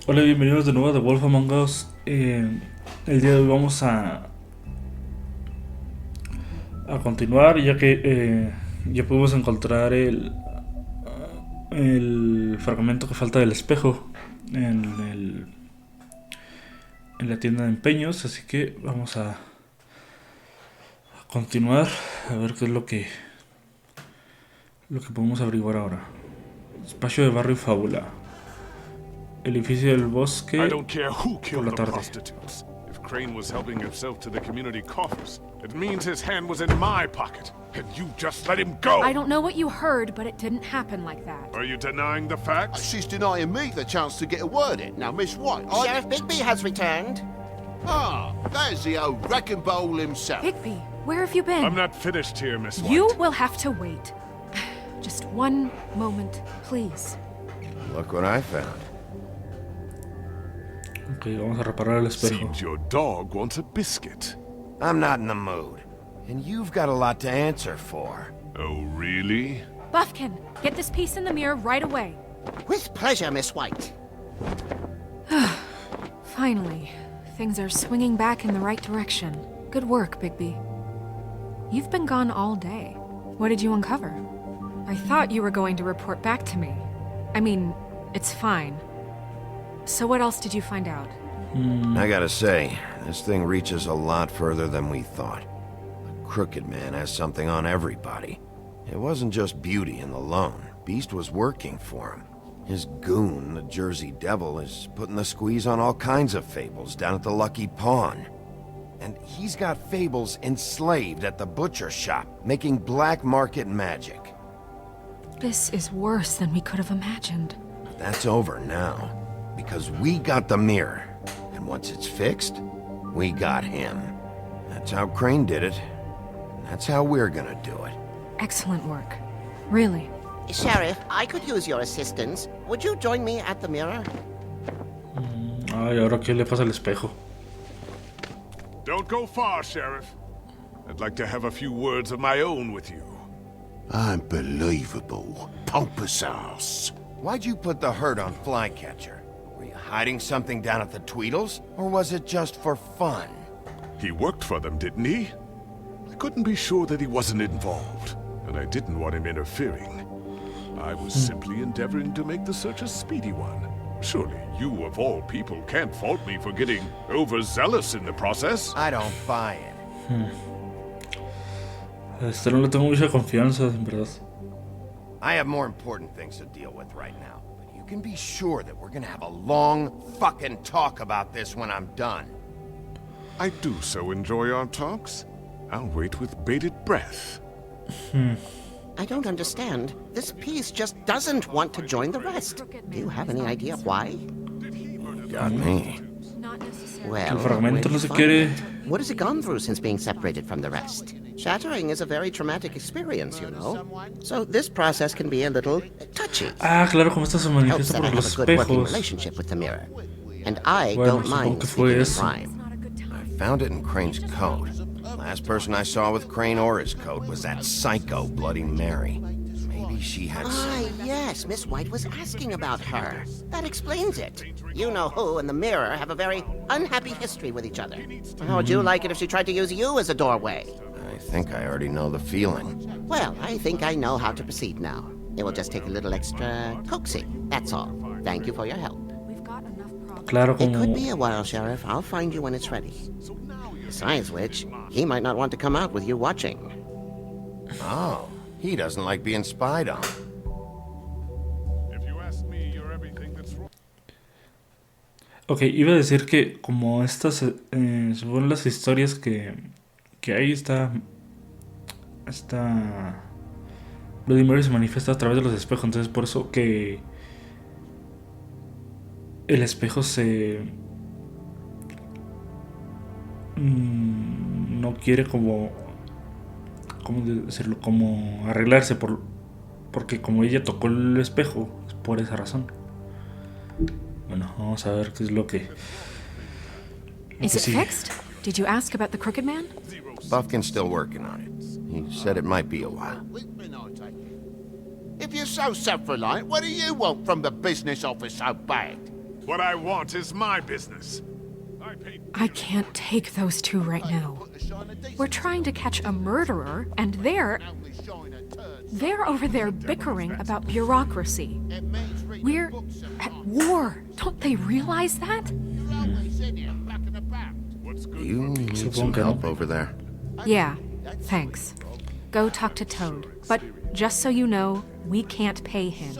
Hola, bienvenidos de nuevo a The Wolf Among Us. El día de hoy vamos a continuar, ya que ya pudimos encontrar el fragmento que falta del espejo en la tienda de empeños, así que vamos a continuar a ver qué es lo que podemos averiguar ahora. Espacio de barrio y fábula. El edificio del bosque por la tarde. If Crane was helping himself to the community coffers, it means his hand was in my pocket, and you just let him go! I don't know what you heard, but it didn't happen like that. Are you denying the facts? She's denying me the chance to get a word in. Now, Miss White, Sheriff Bigby has returned. Ah, there's the old wrecking bowl himself. Bigby, where have you been? I'm not finished here, Miss White. You will have to wait. Just one moment, please. Look what I found. Ok, vamos a reparar el espejo. Seems your dog wants a biscuit. I'm not in the mood. And you've got a lot to answer for. Oh, really? Buffkin, get this piece in the mirror right away. With pleasure, Miss White. Finally, things are swinging back in the right direction. Good work, Bigby. You've been gone all day. What did you uncover? I thought you were going to report back to me. I mean, it's fine. So what else did you find out? I gotta say, this thing reaches a lot further than we thought. The Crooked Man has something on everybody. It wasn't just beauty and the loan. Beast was working for him. His goon, the Jersey Devil, is putting the squeeze on all kinds of Fables down at the Lucky Pawn. And he's got Fables enslaved at the butcher shop, making black market magic. This is worse than we could have imagined. That's over now. Because we got the mirror, and once it's fixed, we got him. That's how Crane did it, and that's how we're gonna do it. Excellent work. Really. Sheriff, I could use your assistance. Would you join me at the mirror? Ay, ahora qué le pasa al espejo. Don't go far, Sheriff. I'd like to have a few words of my own with you. Unbelievable. Pompous ass. Why'd you put the hurt on Flycatcher? Were you hiding something down at the Tweedles, or was it just for fun? He worked for them, didn't he? I couldn't be sure that he wasn't involved, and I didn't want him interfering. I was simply endeavoring to make the search a speedy one. Surely you, of all people, can't fault me for getting overzealous in the process. I don't buy it. No le tengo mucha confianza, en verdad. I have more important things to deal with right now. But you can be sure that we're gonna have a long fucking talk about this when I'm done. I do so enjoy our talks. I'll wait with bated breath. I don't understand. This piece just doesn't want to join the rest. Do you have any idea why? Got me. Not necessarily. Well, El fragmento where'd no you se find quiere. it? What has it gone through since being separated from the rest? Shattering is a very traumatic experience, you know. So this process can be a little touchy. Ah, claro, como esto se Helps manifiesta that I por have los a good working espejos. relationship with the mirror. And I Bueno, don't supongo mind que fue speaking in eso. rhyme. Not a good time. I found it in Crane's coat. Last person I saw with Crane or his coat was that psycho Bloody Mary. Maybe she had Ah, some... yes, Miss White was asking about her. That explains it. You know who and the mirror have a very unhappy history with each other. How would you like it if she tried to use you as a doorway? I think I already know the feeling. Well, I think I know how to proceed now. It will just take a little extra coaxing, that's all. Thank you for your help. We've got enough problems. Claro, It could como. be a while, Sheriff. I'll find you when it's ready. Besides which, he might not want to come out with you watching. Oh, he doesn't like being spied on. If you ask me, you're everything that's wrong. Ok, iba a decir que como estas, según las historias que hay, está Bloody Mary se manifiesta a través de los espejos, entonces por eso que el espejo no quiere como decirlo, como arreglarse porque como ella tocó el espejo, es por esa razón. Bueno, vamos a ver qué es lo que Is it sigue. fixed? Did you ask about the Crooked Man? Buffkin's still working on it. He said it might be a while. If you're so self-reliant, what do you want from the business office so bad? What I want is my business. I can't take those two right now. We're trying to catch a murderer, and they're over there bickering about bureaucracy. We're at war. Don't they realize that? You need some help over there. Yeah, thanks. Go talk to Toad. But just so you know, we can't pay him.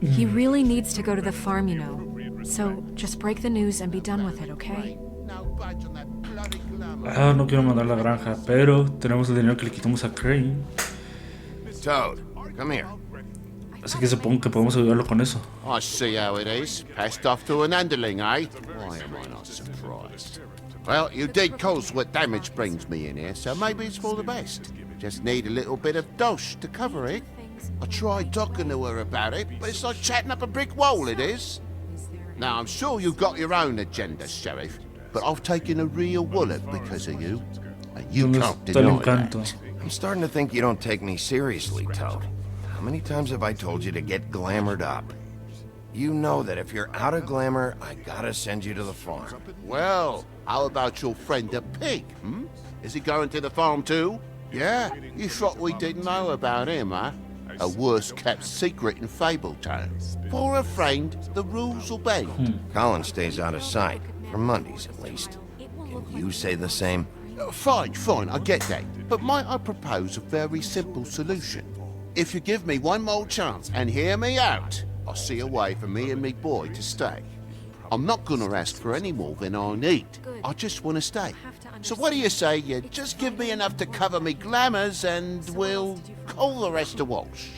He really needs to go to the farm, you know. So just break the news and be done with it, okay? Ah, no quiero mandar a la granja, pero tenemos el dinero que le quitamos a Crane. Toad, come here. Así que supongo que podemos ayudarlo con eso. I see how it is. Passed off to an underling, eh? Why am I not surprised? Well, you did cause what damage brings me in here, so maybe it's for the best. Just need a little bit of dosh to cover it. I tried talking to her about it, but it's like chatting up a brick wall, it is. Now, I'm sure you've got your own agenda, Sheriff, but I've taken a real wallet because of you, and you can't deny that. I'm starting to think you don't take me seriously, Toad. How many times have I told you to get glamored up? You know that if you're out of glamour, I gotta send you to the farm. Well, how about your friend the pig, hmm? Is he going to the farm too? Yeah, you thought we didn't know about him, huh? A worse-kept secret in Fabletown. For a friend, the rules will bend. Colin stays out of sight, for Mondays at least. Can you say the same? Fine, I get that. But might I propose a very simple solution? If you give me one more chance and hear me out, I'll see a way for me and me boy to stay. I'm not gonna ask for any more than I need. I just want to stay. So what do you say you just give me enough to cover me glamours and we'll call the rest a wash?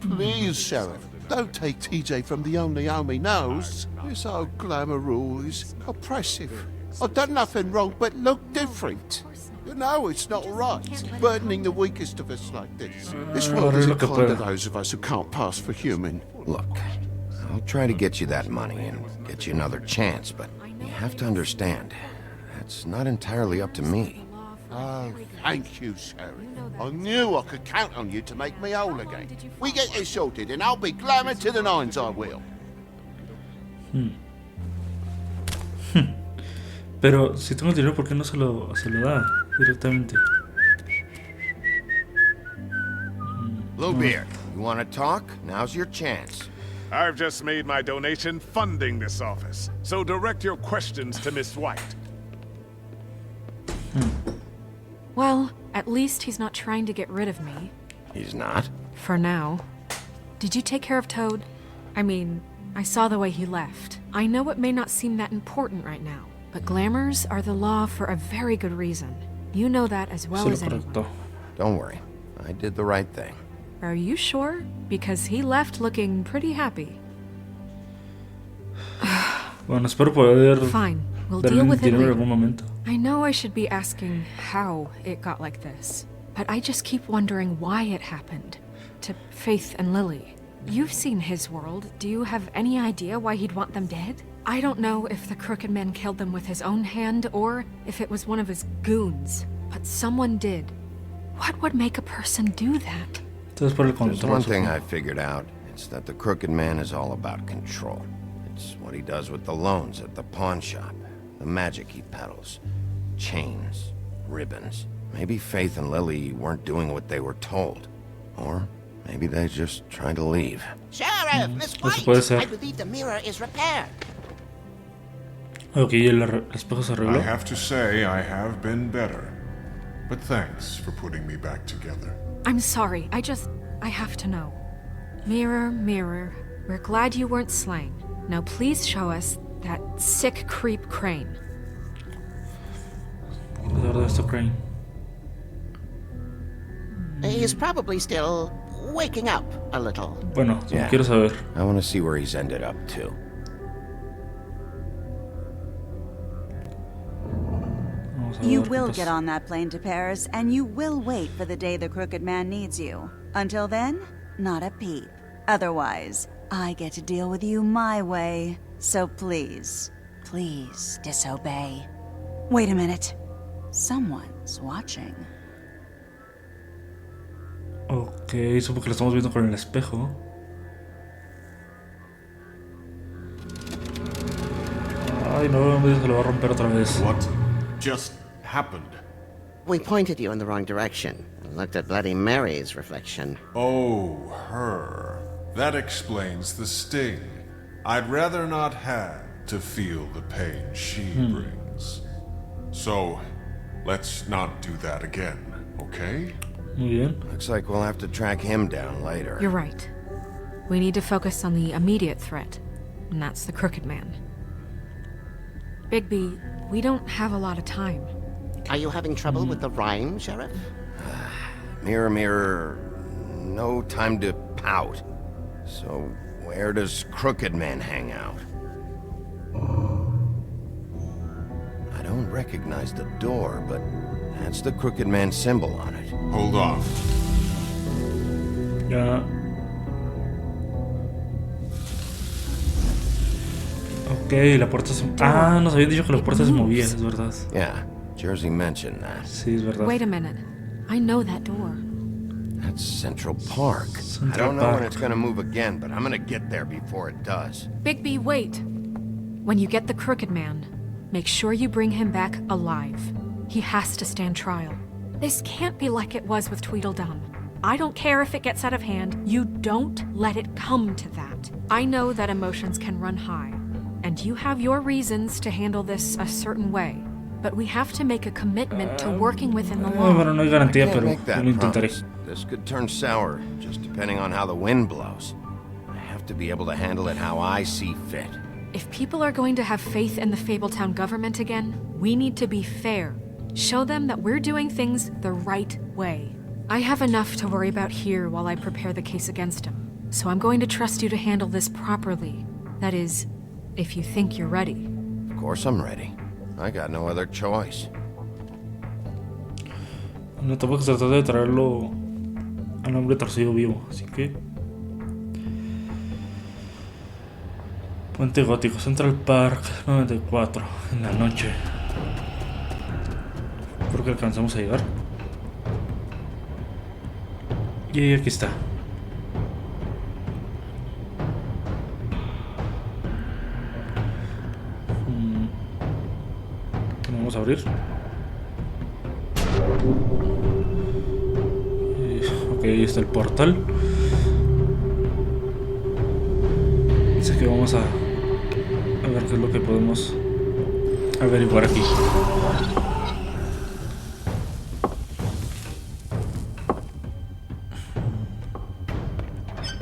Please, Sheriff, don't take TJ from the only home he knows. This old glamour rule is oppressive. I've done nothing wrong but look different. You know it's not right, burdening the weakest of us like this. This world isn't kind to those of us who can't pass for human. Look, I'll try to get you that money and get you another chance, but you have to understand, that's not entirely up to me. Oh, thank you, Sheriff. I knew I could count on you to make me whole again. We get this sorted and I'll be glamour to the nines, I will. Pero si tengo el dinero, ¿por qué no se lo da directamente? Bluebeard, you want to talk? Now's your chance. I've just made my donation funding this office, so direct your questions to Miss White. Well, at least he's not trying to get rid of me. He's not? For now. Did you take care of Toad? I mean, I saw the way he left. I know it may not seem that important right now, but glamours are the law for a very good reason. You know that as well as anyone. Don't worry. I did the right thing. Are you sure? Because he left looking pretty happy. Bueno, espero poder Fine, we'll darle deal el with it dinero en later. algún momento. I know I should be asking how it got like this, but I just keep wondering why it happened. To Faith and Lily. You've seen his world. Do you have any idea why he'd want them dead? I don't know if the Crooked Man killed them with his own hand or if it was one of his goons, but someone did. What would make a person do that? Entonces por el There's control. one thing I figured out. It's that the Crooked Man is all about control. It's what he does with the loans at the pawn shop, the magic he peddles, chains, ribbons. Maybe Faith and Lily weren't doing what they were told. Or maybe they just tried to leave. Sheriff, Miss Eso puede White, ser. I believe the mirror is repaired. Ok, el espejo se I arregló. have to say I have been better. But thanks for putting me back together. I'm sorry, I have to know. Mirror, mirror, we're glad you weren't slain. Now please show us that sick creep Crane. Alrededor de esto, Crane. He's probably still waking up a little. Bueno, Yeah. quiero saber. I want to see where he's ended up, too. Vamos a You ver qué will pasa. get on that plane to Paris, and you will wait for the day the Crooked Man needs you. Until then, not a peep. Otherwise, I get to deal with you my way. So please, please disobey. Wait a minute. Someone's watching. Ok, eso porque lo estamos viendo con el espejo. Ay, no me digas que lo va a romper otra vez. What just happened? We pointed you in the wrong direction. Looked at Bloody Mary's reflection. Oh, her. That explains the sting. I'd rather not have to feel the pain she brings. So, let's not do that again, okay? Muy bien. Looks like we'll have to track him down later. You're right. We need to focus on the immediate threat, and that's the Crooked Man. Bigby, we don't have a lot of time. Are you having trouble with the rhyme, Sheriff? Mirror, mirror, no time to pout. So, where does Crooked Man hang out? I don't recognize the door, but that's the Crooked Man symbol on it. Hold on. Ya. Ok, la puerta se... Ah, nos habían dicho que la puerta se movía, es verdad. Yeah, Jersey mentioned that. Sí, es verdad. Wait a minute. I know that door. That's Central Park. Central I don't know Park. when it's gonna move again, but I'm gonna get there before it does. Bigby, wait. When you get the Crooked Man, make sure you bring him back alive. He has to stand trial. This can't be like it was with Tweedledum. I don't care if it gets out of hand. You don't let it come to that. I know that emotions can run high, and you have your reasons to handle this a certain way. But we have to make a commitment to working within the law. Bueno, no hay garantía, Can't pero make that lo intentaré. promise. This could turn sour, just depending on how the wind blows. I have to be able to handle it how I see fit. If people are going to have faith in the Fabletown government again, we need to be fair. Show them that we're doing things the right way. I have enough to worry about here while I prepare the case against him. So I'm going to trust you to handle this properly. That is, if you think you're ready. Of course I'm ready. I got no other choice. No tengo que tratar de traerlo al hombre torcido vivo, así que... Puente Gótico, Central Park, 94, en la noche. Creo que alcanzamos a llegar. Y aquí está. Vamos a abrir. Ok, ahí está el portal. Así que vamos a ver qué es lo que podemos averiguar aquí.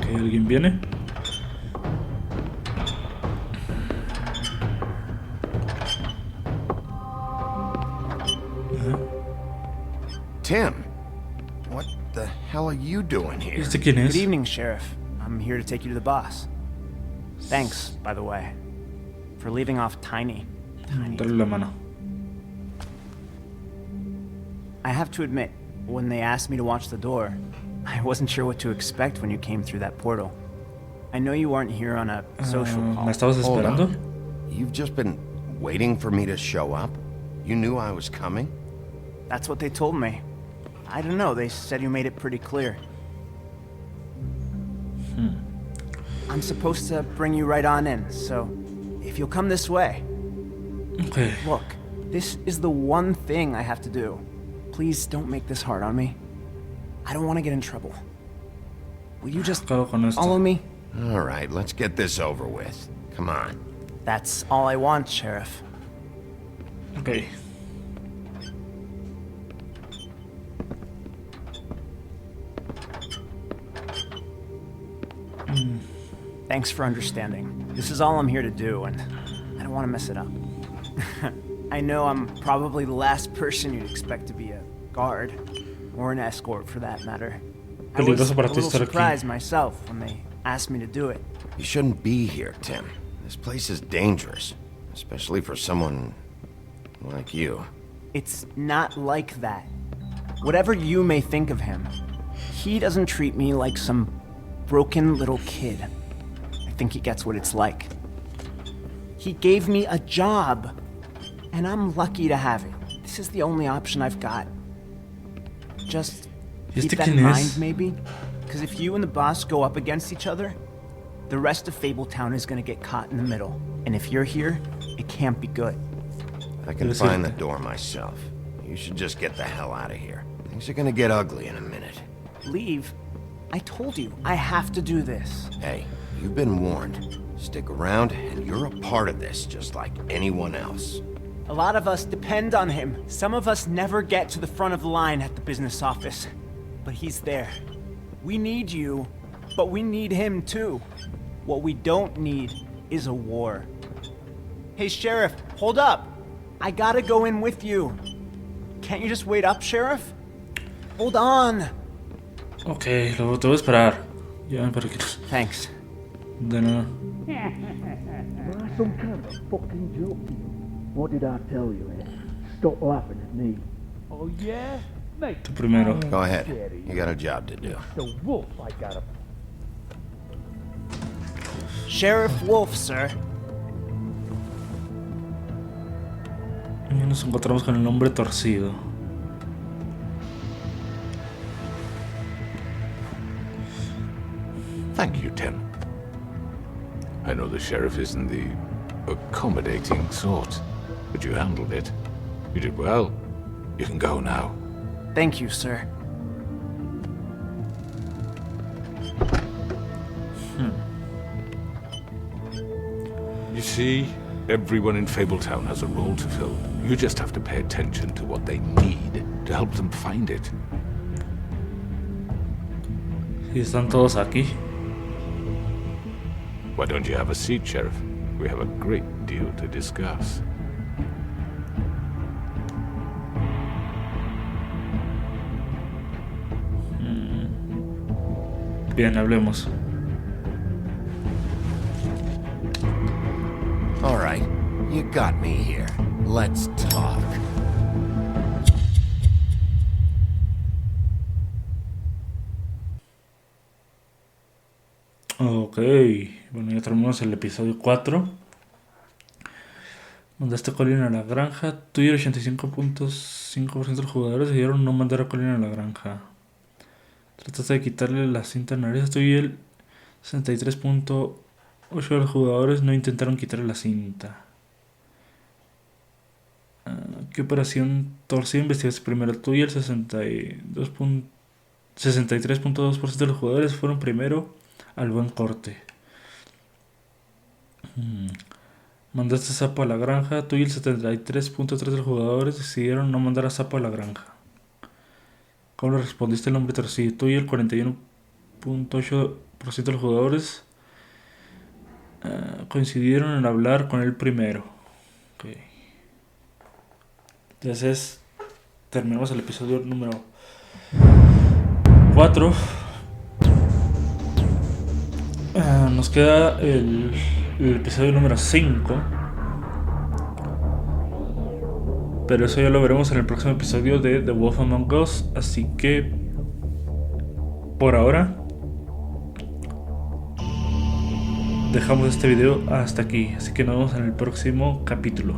Ok, ¿alguien viene? Tim, what the hell are you doing here? ¿Este quién es? Good evening, Sheriff. I'm here to take you to the boss. Thanks, by the way, for leaving off Tiny. Dale la mano. I have to admit, when they asked me to watch the door, I wasn't sure what to expect when you came through that portal. I know you weren't here on a social call. ¿Me estabas Hold esperando? on. You've just been waiting for me to show up? You knew I was coming? That's what they told me. I don't know, they said you made it pretty clear. I'm supposed to bring you right on in, so if you'll come this way. Okay. Look, this is the one thing I have to do. Please don't make this hard on me. I don't want to get in trouble. Will you just Acabo con esto. follow me? All right, let's get this over with. Come on. That's all I want, Sheriff. Ok. Thanks for understanding. This is all I'm here to do, and I don't want to mess it up. I know I'm probably the last person you'd expect to be a guard, or an escort for that matter. I was Peligroso a para ti little estar aquí. surprised myself when they asked me to do it. You shouldn't be here, Tim. This place is dangerous, especially for someone like you. It's not like that. Whatever you may think of him, he doesn't treat me like some broken little kid. I think he gets what it's like. He gave me a job, and I'm lucky to have it. This is the only option I've got. Just keep that in mind, maybe? Because if you and the boss go up against each other, the rest of Fabletown is gonna get caught in the middle. And if you're here, it can't be good. I can find the door myself. You should just get the hell out of here. Things are gonna get ugly in a minute. Leave? I told you, I have to do this. Hey, you've been warned. Stick around, and you're a part of this, just like anyone else. A lot of us depend on him. Some of us never get to the front of the line at the business office. But he's there. We need you, but we need him too. What we don't need is a war. Hey, Sheriff, hold up. I gotta go in with you. Can't you just wait up, Sheriff? Hold on. Ok, luego te voy a esperar. Ya ven para que... Thanks. De nada. Some kind of a fucking joke. What did I tell you, eh? Stop laughing at me. Oh, yeah? Mate. Tú primero. Go ahead. You got a job to do. The wolf I got a... Sheriff Wolf, sir. Y nos encontramos con el hombre torcido. Thank you, Tim. I know the sheriff isn't the accommodating sort, but you handled it. You did well. You can go now. Thank you, sir. You see, everyone in Fabletown has a role to fill. You just have to pay attention to what they need to help them find it. Y están todos aquí. Why don't you have a seat, Sheriff? We have a great deal to discuss. Bien, hablemos. All right, you got me here. Let's talk. Ok, bueno, ya terminamos el episodio 4. Mandaste a Colin a la granja. Tú y el 85.5% de los jugadores decidieron no mandar a Colin a la granja. Trataste de quitarle la cinta de nariz. Tú y el 63.8% de los jugadores no intentaron quitarle la cinta. ¿Qué operación torcida investigaste primero? Tú y el 63.2% de los jugadores fueron primero al buen corte. Mandaste a Sapo a la granja. Tú y el 73.3% de los jugadores decidieron no mandar a Sapo a la granja. ¿Cómo le respondiste al hombre torcido? Tú y el 41.8% de los jugadores coincidieron en hablar con él primero. Okay. Entonces terminamos el episodio número 4. Nos queda el episodio número 5. Pero eso ya lo veremos en el próximo episodio de The Wolf Among Us. Así que por ahora dejamos este video hasta aquí. Así que nos vemos en el próximo capítulo.